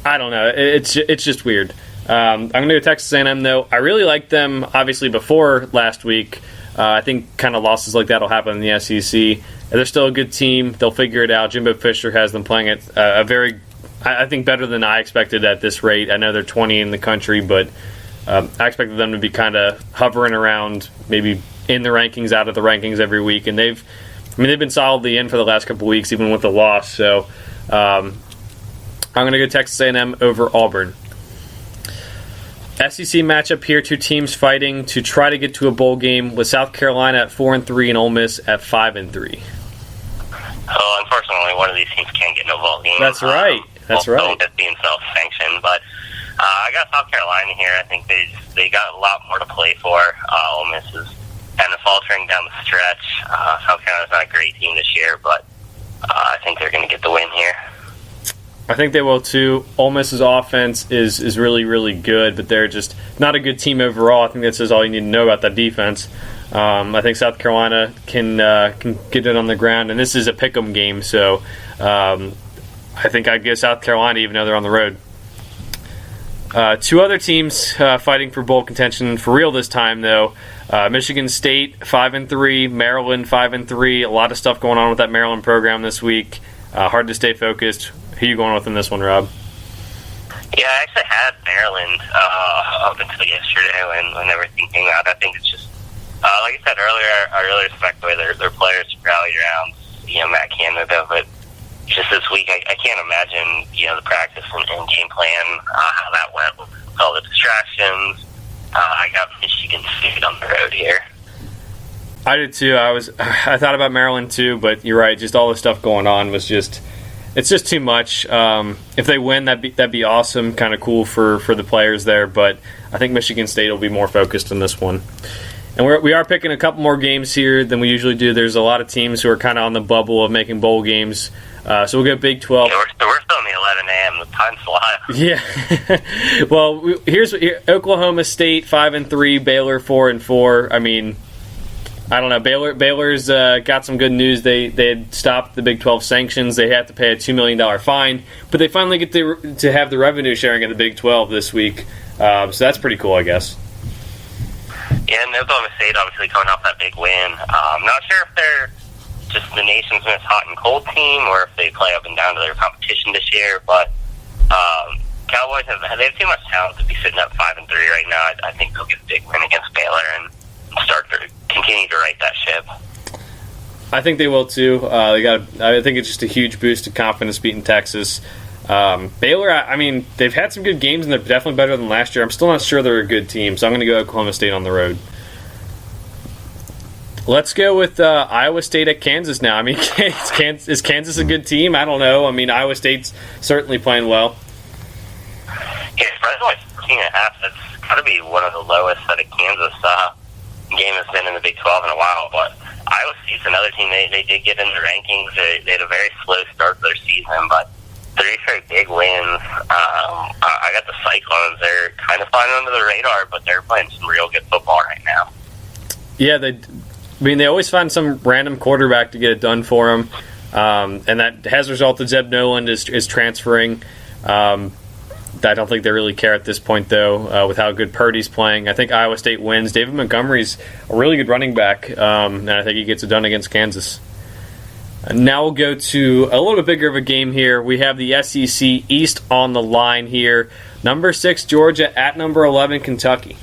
I don't know. It's just weird. I'm going to go Texas A&M, though. I really liked them, obviously, before last week. I think kind of losses like that will happen in the SEC. They're still a good team. They'll figure it out. Jimbo Fisher has them playing at I think, better than I expected at this rate. I know they're 20 in the country, but I expected them to be kind of hovering around, maybe in the rankings, out of the rankings every week. And they've been solidly in for the last couple weeks, even with the loss. So I'm going to go Texas A&M over Auburn. SEC matchup here, two teams fighting to try to get to a bowl game with South Carolina at 4-3 and Ole Miss at 5-3. Oh, unfortunately, one of these teams can't get no bowl game. That's right. That's right. Ole Miss being self-sanctioned, but I got South Carolina here. I think they got a lot more to play for. Ole Miss is kind of faltering down the stretch. South Carolina's not a great team this year, but I think they're going to get the win here. I think they will too. Ole Miss's offense is really, really good, but they're just not a good team overall. I think that says all you need to know about that defense. I think South Carolina can get it on the ground, and this is a pick'em game, so I think I'd go South Carolina even though they're on the road. Two other teams fighting for bowl contention for real this time, though. Michigan State 5-3, Maryland 5-3. A lot of stuff going on with that Maryland program this week. Hard to stay focused. Who are you going with in this one, Rob? Yeah, I actually had Maryland up until yesterday when everything came out. I think it's just, like I said earlier, I really respect the way their players rallied around, Matt Canada, but just this week, I can't imagine, the practice and game plan, how that went with all the distractions. I got Michigan State on the road here. I did too. I thought about Maryland too, but you're right. Just all the stuff going on was it's just too much. If they win, that'd be awesome, kind of cool for the players there. But I think Michigan State will be more focused in this one. And we are picking a couple more games here than we usually do. There's a lot of teams who are kind of on the bubble of making bowl games. So we'll go Big 12. Yeah, we're still in the 11 a.m. The time's flying. Yeah. Well, here's Oklahoma State 5-3, Baylor 4-4. I mean, I don't know. Baylor's got some good news. They had stopped the Big 12 sanctions. They have to pay a $2 million fine, but they finally get to have the revenue sharing of the Big 12 this week. So that's pretty cool, I guess. Yeah, and Oklahoma State obviously coming off that big win. I'm not sure if they're just the nation's most hot and cold team, or if they play up and down to their competition this year. But Cowboys have too much talent to be sitting up 5-3 right now. I think they'll get a big win against Baylor and start to continue to right that ship. I think they will too. I think it's just a huge boost of confidence beating Texas. Baylor, I mean, they've had some good games, and they're definitely better than last year. I'm still not sure they're a good team, so I'm going to go Oklahoma State on the road. Let's go with Iowa State at Kansas now. I mean, is Kansas a good team? I don't know. I mean, Iowa State's certainly playing well. Yeah, spread's only 14.5. That's got to be one of the lowest that a Kansas game has been in the Big 12 in a while. But Iowa State's another team. They did get in the rankings. They had a very slow start to their season, but 3 straight big wins. I got the Cyclones. They're kind of flying under the radar, but they're playing some real good football right now. Yeah, they always find some random quarterback to get it done for them, and that has resulted. Zeb Noland is transferring. I don't think they really care at this point, though, with how good Purdy's playing. I think Iowa State wins. David Montgomery's a really good running back, and I think he gets it done against Kansas. And now we'll go to a little bit bigger of a game here. We have the SEC East on the line here. Number 6, Georgia, at number 11, Kentucky.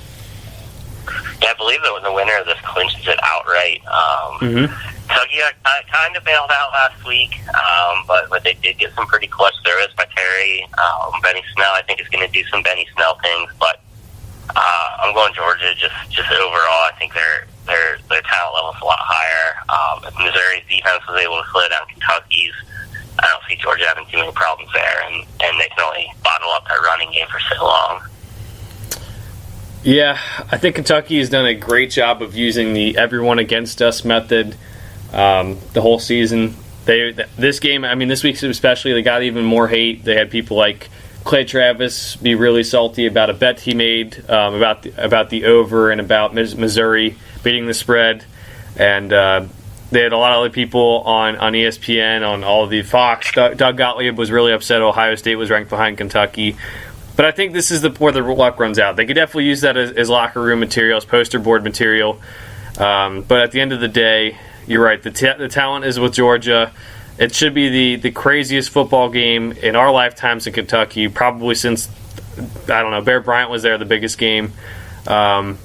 Yeah, I believe that the winner of this clinches it outright. Kentucky kind of bailed out last week, but they did get some pretty clutch service by Terry. Benny Snell, I think, is going to do some Benny Snell things, but I'm going Georgia just overall. I think their talent level is a lot higher. If Missouri's defense was able to slow down Kentucky's, I don't see Georgia having too many problems there, and they can only bottle up that running game for so long. Yeah, I think Kentucky has done a great job of using the everyone against us method the whole season. This game, I mean, this week especially, they got even more hate. They had people like Clay Travis be really salty about a bet he made about the over and about Missouri beating the spread, and they had a lot of other people on ESPN, on all of the Fox. Doug Gottlieb was really upset Ohio State was ranked behind Kentucky. But I think this is where the luck runs out. They could definitely use that as locker room material, as poster board material. But at the end of the day, you're right. The talent is with Georgia. It should be the craziest football game in our lifetimes in Kentucky, probably since, I don't know, Bear Bryant was there, the biggest game. The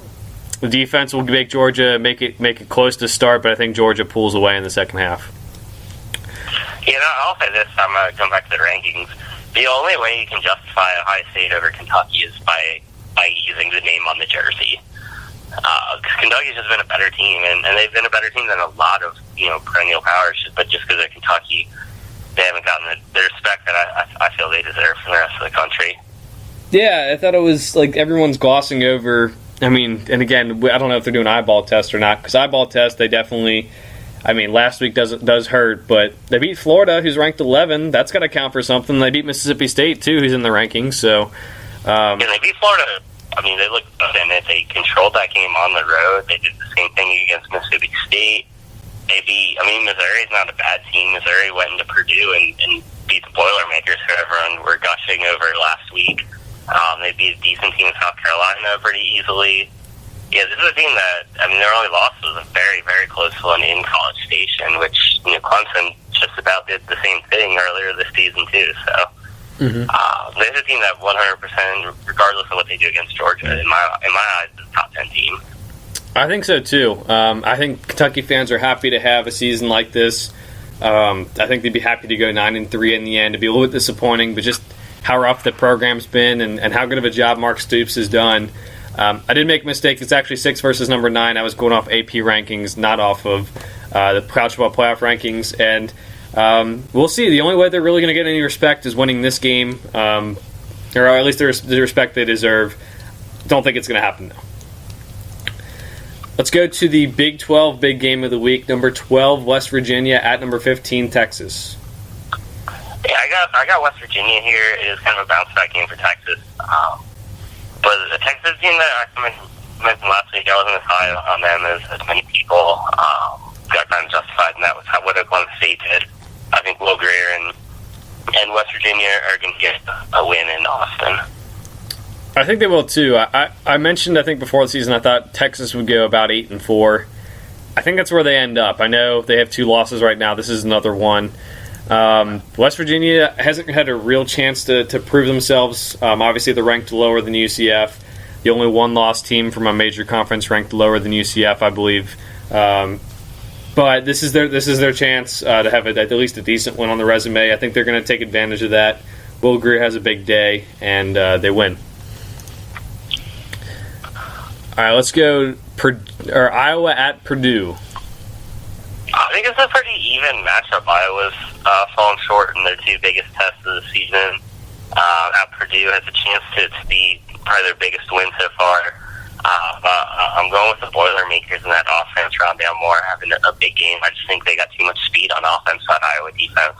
defense will make Georgia make it close to start, but I think Georgia pulls away in the second half. I'll say this. I'm going to come back to the rankings. The only way you can justify Ohio State over Kentucky is by using the name on the jersey. Kentucky's just been a better team, and they've been a better team than a lot of perennial powers. But just because they're Kentucky, they haven't gotten the respect that I feel they deserve from the rest of the country. Yeah, I thought it was like everyone's glossing over. I mean, and again, I don't know if they're doing eyeball tests or not, because eyeball tests, they definitely. I mean, last week does hurt, but they beat Florida, who's ranked 11. That's got to count for something. They beat Mississippi State, too, who's in the rankings. So, yeah, they beat Florida. I mean, they looked good in it. They controlled that game on the road. They did the same thing against Mississippi State. Missouri's not a bad team. Missouri went into Purdue and beat the Boilermakers, who everyone were gushing over last week. They beat a decent team in South Carolina pretty easily. Yeah, this is a team that, their only loss was a very, very close one in College Station, which, Clemson just about did the same thing earlier this season, too. So, this is a team that 100%, regardless of what they do against Georgia, in my eyes, is a top 10 team. I think so, too. I think Kentucky fans are happy to have a season like this. I think they'd be happy to go 9-3 in the end. It'd be a little bit disappointing, but just how rough the program's been and how good of a job Mark Stoops has done. I did make a mistake. It's actually 6 versus number 9. I was going off AP rankings, not off of the college football playoff rankings. And we'll see. The only way they're really going to get any respect is winning this game, or at least the respect they deserve. Don't think it's going to happen, though. Let's go to the Big 12 big game of the week. Number 12, West Virginia, at number 15, Texas. Yeah, I got West Virginia here. It is kind of a bounce-back game for Texas. But the Texas team that I mentioned last week, I wasn't as high on them as many people. Got kind of justified, and that was what Oklahoma State did. I think Will Grier and West Virginia are going to get a win in Austin. I think they will, too. I mentioned, I think, before the season, I thought Texas would go about 8-4. I think that's where they end up. I know they have 2 losses right now. This is another one. West Virginia hasn't had a real chance to prove themselves. Obviously, they're ranked lower than UCF. The only one-loss team from a major conference ranked lower than UCF, I believe. But this is their chance to have at least a decent win on the resume. I think they're going to take advantage of that. Will Greer has a big day, and they win. All right, let's go Iowa at Purdue. I think it's a pretty even matchup. Iowa's fallen short in their two biggest tests of the season. At Purdue has a chance to be probably their biggest win so far. I'm going with the Boilermakers in that offense. Rondale Moore having a big game. I just think they got too much speed on offense on Iowa defense.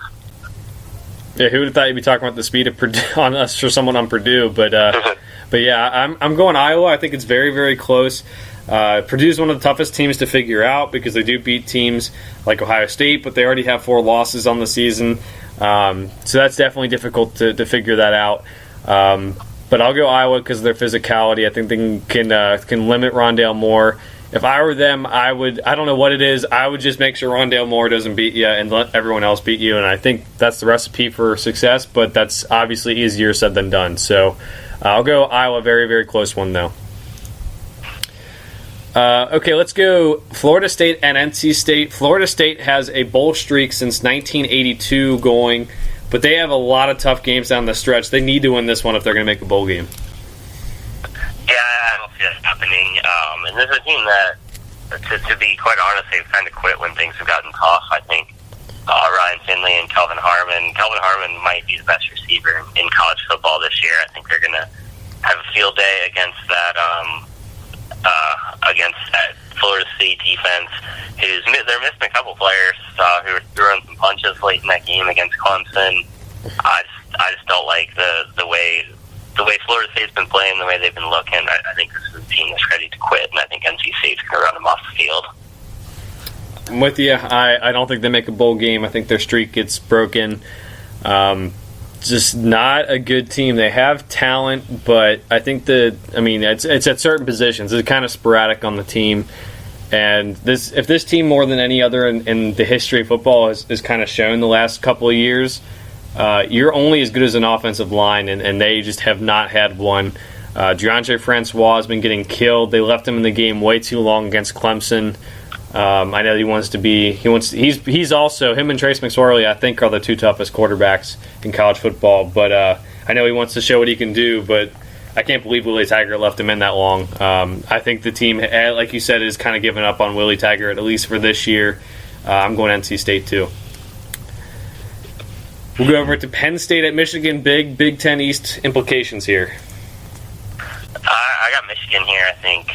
Yeah, who would have thought you'd be talking about the speed of Purdue on us for someone on Purdue? But yeah, I'm going Iowa. I think it's very, very close. Purdue's one of the toughest teams to figure out because they do beat teams like Ohio State, but they already have 4 losses on the season. So that's definitely difficult to figure that out. But I'll go Iowa because of their physicality. I think they can limit Rondale Moore. If I were them, I don't know what it is, I would just make sure Rondale Moore doesn't beat you and let everyone else beat you. And I think that's the recipe for success, but that's obviously easier said than done. So I'll go Iowa, very, very close one, though. Okay, let's go Florida State and NC State. Florida State has a bowl streak since 1982 going, but they have a lot of tough games down the stretch. They need to win this one if they're going to make a bowl game. Yeah, I don't see that happening. And this is a team that, to be quite honest, they've kind of quit when things have gotten tough. I think Ryan Finley and Kelvin Harmon. Kelvin Harmon might be the best receiver in college football this year. I think they're going to have a field day against that Florida State defense. They're missing a couple players who are throwing some punches late in that game against Clemson. I just don't like the way Florida State's been playing, the way they've been looking. I think this is a team that's ready to quit, and I think NC State's going to run them off the field. I'm with you. I don't think they make a bowl game. I think their streak gets broken. Just not a good team. They have talent, but I think it's at certain positions. It's kind of sporadic on the team. And if this team more than any other in the history of football is kind of shown the last couple of years, you're only as good as an offensive line, and they just have not had one. DeAndre Francois has been getting killed. They left him in the game way too long against Clemson. I know he's also, him and Trace McSorley, I think, are the 2 toughest quarterbacks in college football. But I know he wants to show what he can do, but I can't believe Willie Taggart left him in that long. I think the team, like you said, is kind of giving up on Willie Taggart, at least for this year. I'm going NC State, too. We'll go over to Penn State at Michigan. Big Ten East implications here. I got Michigan here, I think.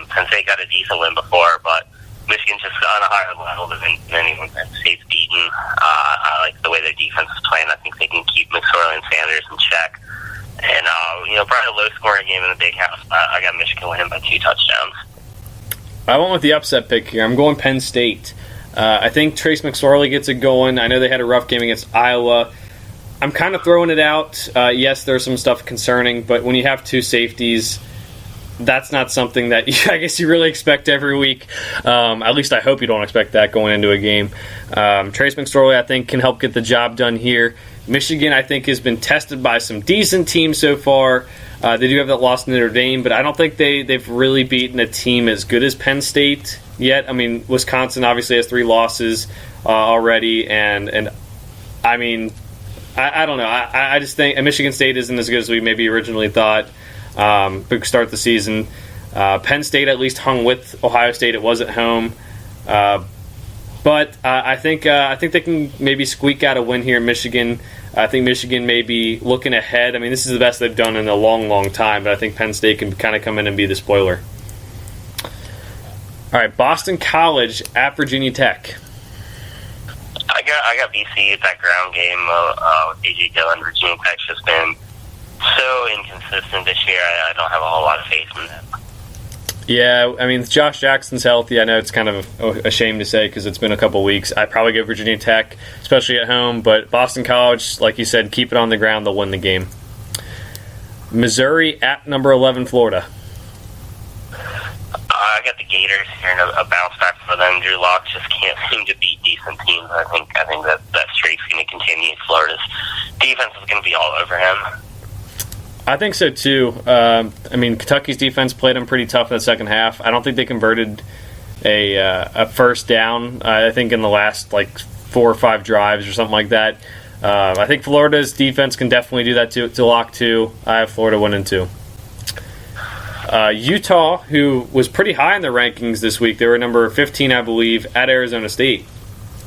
Penn State got a decent win before, but Michigan's just on a higher level than anyone Penn State's beaten. I like the way their defense is playing. I think they can keep McSorley and Sanders in check. And, probably a low-scoring game in the big house. I got Michigan winning by 2 touchdowns. I went with the upset pick here. I'm going Penn State. I think Trace McSorley gets it going. I know they had a rough game against Iowa. I'm kind of throwing it out. Yes, there's some stuff concerning, but when you have 2 safeties, that's not something that I guess you really expect every week. At least I hope you don't expect that going into a game. Trace McSorley, I think, can help get the job done here. Michigan, I think, has been tested by some decent teams so far. They do have that loss to Notre Dame, but I don't think they've really beaten a team as good as Penn State yet. I mean, Wisconsin obviously has 3 losses already, and I mean, I don't know. I just think Michigan State isn't as good as we maybe originally thought. Big start the season. Penn State at least hung with Ohio State. It was at home. But I think they can maybe squeak out a win here in Michigan. I think Michigan may be looking ahead. I mean, this is the best they've done in a long, long time, but I think Penn State can kind of come in and be the spoiler. All right, Boston College at Virginia Tech. I got BC at that ground game with A.J. Dillon. Virginia Tech's just been so inconsistent this year. I don't have a whole lot of faith in them. Yeah, I mean, Josh Jackson's healthy. I know it's kind of a shame to say because it's been a couple weeks. I'd probably go Virginia Tech, especially at home. But Boston College, like you said, keep it on the ground. They'll win the game. Missouri at number 11, Florida. I got the Gators here and a bounce back for them. Drew Lock just can't seem to beat decent teams. I think that streak's going to continue. Florida's defense is going to be all over him. I think so, too. I mean, Kentucky's defense played them pretty tough in the second half. I don't think they converted a first down, I think, in the last, 4 or 5 drives or something like that. I think Florida's defense can definitely do that to lock 2. I have Florida winning 2. Utah, who was pretty high in the rankings this week, they were number 15, I believe, at Arizona State.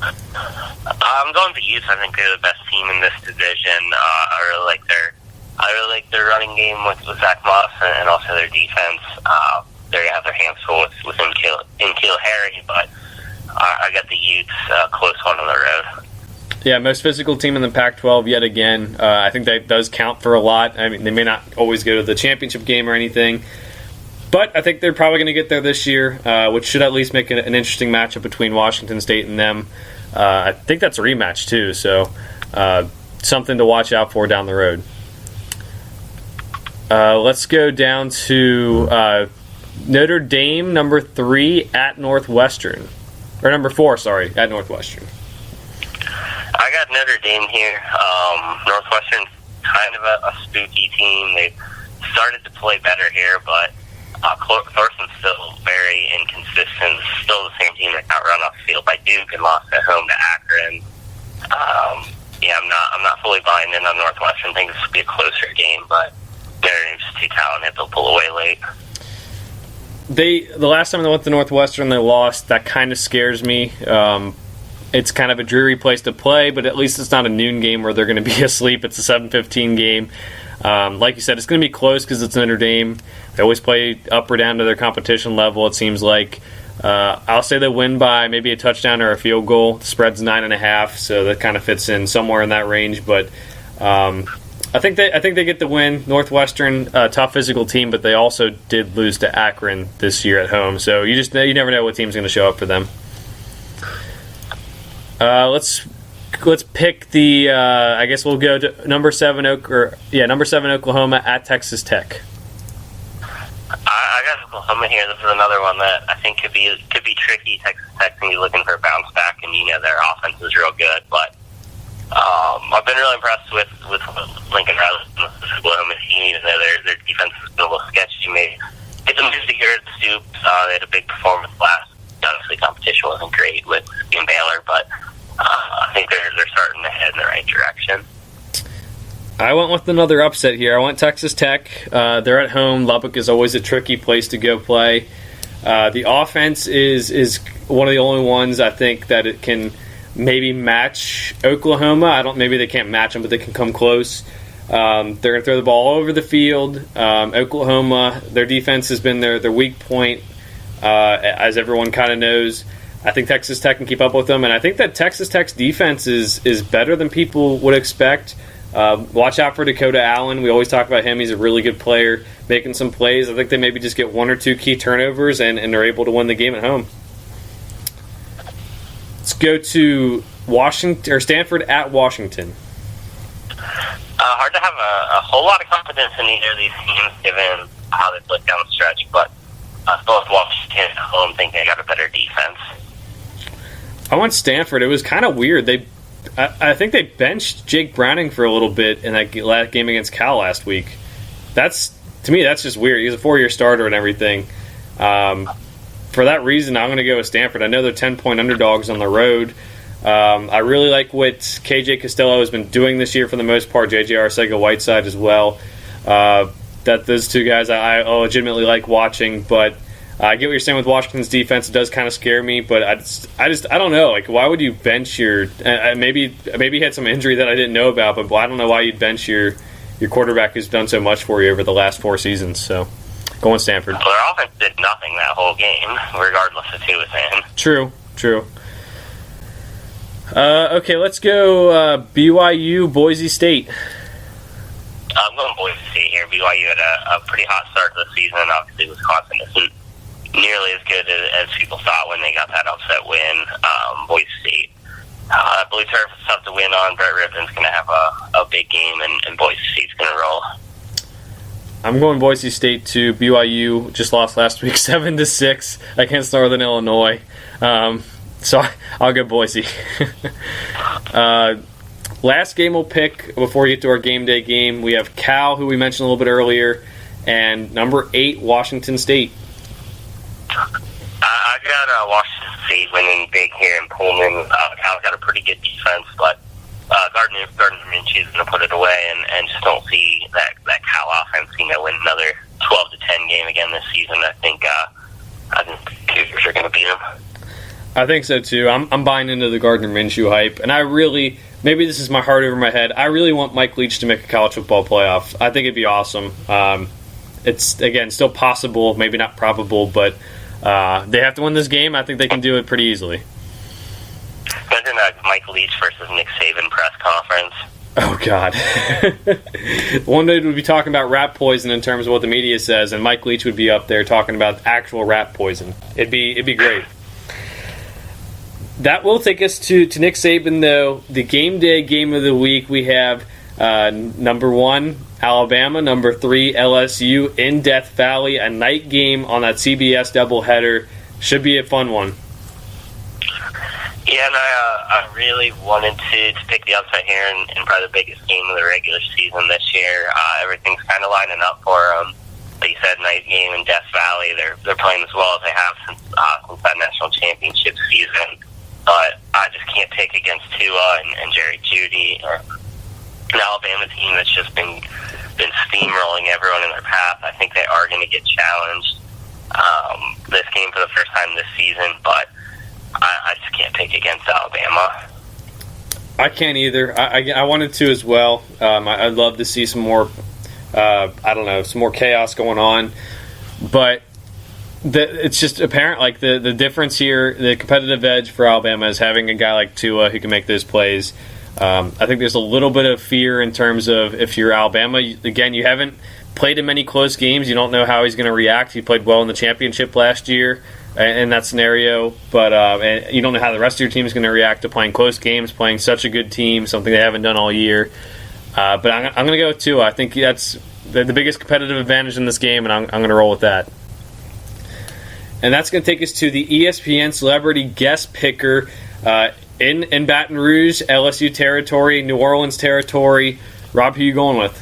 I'm going to Utah. I think they're the best team in this division. I really like their running game with Zach Moss and also their defense. They have their hands full with N'Keal Harry, but I got the Utes close one on the road. Yeah, most physical team in the Pac-12 yet again. I think that does count for a lot. I mean, they may not always go to the championship game or anything, but I think they're probably going to get there this year, which should at least make it an interesting matchup between Washington State and them. I think that's a rematch too, so something to watch out for down the road. Let's go down to Notre Dame, number 3 at Northwestern. Or number 4, sorry, at Northwestern. I got Notre Dame here. Northwestern's kind of a spooky team. They started to play better here, but Thorson's still very inconsistent. Still the same team that got run off the field by Duke and lost at home to Akron. I'm not fully buying in on Northwestern. I think this will be a closer game, but Notre Dame's just too talented. They'll pull away late. The last time they went to Northwestern, they lost. That kind of scares me. It's kind of a dreary place to play, but at least it's not a noon game where they're going to be asleep. It's a 7:15 game. Like you said, it's going to be close because it's Notre Dame. They always play up or down to their competition level, it seems like. I'll say they win by maybe a touchdown or a field goal. The spread's 9.5, so that kind of fits in somewhere in that range. But I think they get the win. Northwestern, tough physical team, but they also did lose to Akron this year at home. So you never know what team's going to show up for them. Let's pick the. I guess we'll go to number 7 Oklahoma at Texas Tech. I got Oklahoma here. This is another one that I think could be tricky. Texas Tech can be looking for a bounce back, and their offense is real good. But I've been really impressed with Lincoln Riley and the Oklahoma team, even though their defense has been a little sketchy. Maybe it's amusing here at the Stoop. They had a big performance last. Obviously, competition wasn't great with being Baylor, but I think they're starting to head in the right direction. I went with another upset here. I went Texas Tech. They're at home. Lubbock is always a tricky place to go play. The offense is one of the only ones I think that it can maybe match Oklahoma. Maybe they can't match them, but they can come close. They're going to throw the ball all over the field. Oklahoma, their defense has been their weak point, as everyone kind of knows. I think Texas Tech can keep up with them, and I think that Texas Tech's defense is better than people would expect. Watch out for Dakota Allen. We always talk about him. He's a really good player, making some plays. I think they maybe just get 1 or 2 key turnovers, and they're able to win the game at home. Let's go to Stanford at Washington. Hard to have a whole lot of confidence in either of these teams, given how they played down the stretch, but both Washington at home think they got a better defense. I went Stanford. It was kind of weird. I think they benched Jake Browning for a little bit in that game against Cal last week. To me, that's just weird. He's a 4-year starter and everything. For that reason, I'm going to go with Stanford. I know they're 10-point underdogs on the road. I really like what KJ Costello has been doing this year for the most part. JJ Arcega-Whiteside as well. That those two guys I legitimately like watching, but I get what you're saying with Washington's defense. It does kind of scare me, but I don't know. Like, why would you bench your? Maybe he had some injury that I didn't know about, but I don't know why you'd bench your quarterback who's done so much for you over the last 4 seasons. So, going Stanford. Well, their offense did nothing that whole game, regardless of who was in. True. Okay, let's go BYU Boise State. I'm going Boise State here. BYU had a pretty hot start to the season, and obviously Wisconsin isn't nearly as good as people thought when they got that upset win. Boise State, I believe turf is tough to win on. Brett Rippon's going to have a big game, and Boise State's going to roll. I'm going Boise State too. BYU just lost last week 7-6 against Northern Illinois. So I'll go Boise. Last game we'll pick before we get to our game day game. We have Cal, who we mentioned a little bit earlier, and number 8, Washington State. I got Washington State winning big here in Pullman. Cal's got a pretty good defense, but Gardner I think so too. I'm buying into the Gardner Minshew hype, and I really, maybe this is my heart over my head, I really want Mike Leach to make a college football playoff. I think it'd be awesome. It's, again, still possible, maybe not probable, but they have to win this game. I think they can do it pretty easily. Imagine a Mike Leach versus Nick Saban press conference. Oh, God. One day we'd be talking about rat poison in terms of what the media says, and Mike Leach would be up there talking about actual rat poison. It'd be great. That will take us to Nick Saban, though. The game day game of the week, we have number 1, Alabama, number 3, LSU in Death Valley, a night game on that CBS doubleheader. Should be a fun one. Yeah, and I really wanted to pick the upset here in probably the biggest game of the regular season this year. Everything's kind of lining up for them. Like you said, night game in Death Valley. They're playing as well as they have since that national championship season. But I just can't pick against Tua and Jerry Jeudy or an Alabama team that's just been steamrolling everyone in their path. I think they are going to get challenged this game for the first time this season, but I just can't pick against Alabama. I can't either. I wanted to as well. I'd love to see some more, some more chaos going on, but it's just apparent, like the difference here, the competitive edge for Alabama is having a guy like Tua who can make those plays. I think there's a little bit of fear in terms of if you're Alabama. Again, you haven't played in many close games. You don't know how he's going to react. He played well in the championship last year in that scenario, but and you don't know how the rest of your team is going to react to playing close games, playing such a good team, something they haven't done all year. But I'm going to go with Tua. I think that's the biggest competitive advantage in this game, and I'm going to roll with that. And that's going to take us to the ESPN Celebrity Guest Picker in Baton Rouge, LSU territory, New Orleans territory. Rob, who are you going with?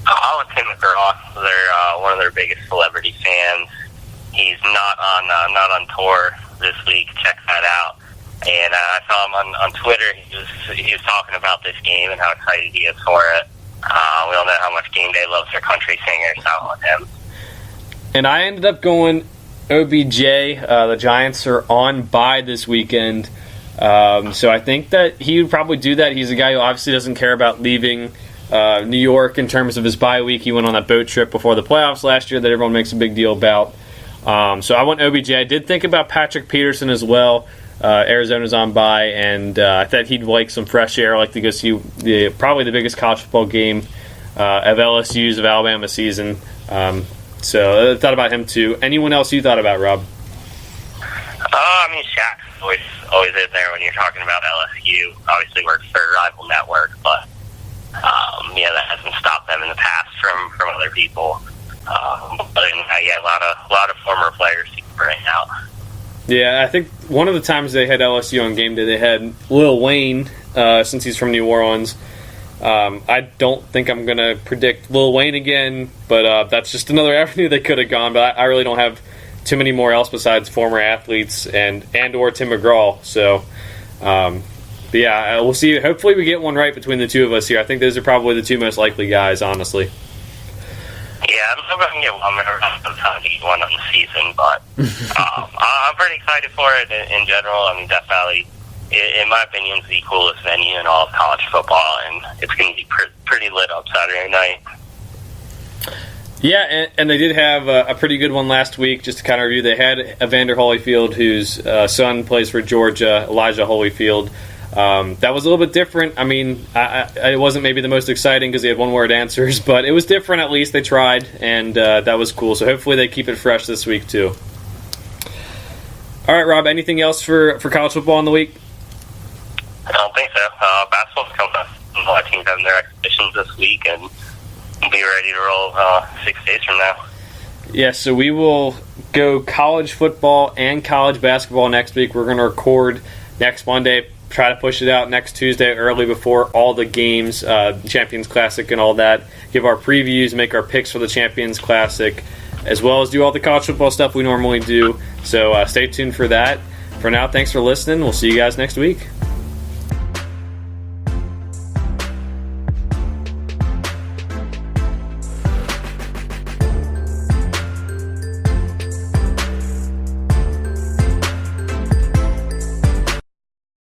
I went Tim McGraw. They're one of their biggest celebrity fans. He's not on tour this week. Check that out. And I saw him on Twitter. He was talking about this game and how excited he is for it. We all know how much Game Day loves their country singers. I want him. And I ended up going OBJ. The Giants are on bye this weekend. So I think that he would probably do that. He's a guy who obviously doesn't care about leaving New York in terms of his bye week. He went on that boat trip before the playoffs last year that everyone makes a big deal about. So I went OBJ. I did think about Patrick Peterson as well. Arizona's on bye, and I thought he'd like some fresh air. I like to go see probably the biggest college football game of LSU's of Alabama season. So I thought about him too. Anyone else you thought about, Rob? Shaq's always in there when you're talking about LSU. Obviously works for a rival network, but that hasn't stopped them in the past from other people. But a lot of former players to bring out. Yeah, I think one of the times they had LSU on game day, they had Lil Wayne, since he's from New Orleans. I don't think I'm going to predict Lil Wayne again, but that's just another avenue they could have gone. But I really don't have too many more else besides former athletes and or Tim McGraw. So, we'll see. Hopefully we get one right between the two of us here. I think those are probably the two most likely guys, honestly. Yeah, I don't know if I can get one on the season, but I'm pretty excited for it in general. I mean, Death Valley, in my opinion, is the coolest venue in all of college football, and it's going to be pretty lit up Saturday night. Yeah, and they did have a pretty good one last week. Just to kind of review, they had Evander Holyfield, whose son plays for Georgia, Elijah Holyfield. That was a little bit different. I mean, it wasn't maybe the most exciting because they had one-word answers, but it was different at least. They tried, and that was cool. So hopefully they keep it fresh this week too. All right, Rob, anything else for college football in the week? I don't think so. Basketball's coming up. A lot of teams having their exhibitions this week, and we'll be ready to roll 6 days from now. Yeah, so we will go college football and college basketball next week. We're going to record next Monday, try to push it out next Tuesday early before all the games, Champions Classic and all that. Give our previews, make our picks for the Champions Classic, as well as do all the college football stuff we normally do. So stay tuned for that. For now, thanks for listening. We'll see you guys next week.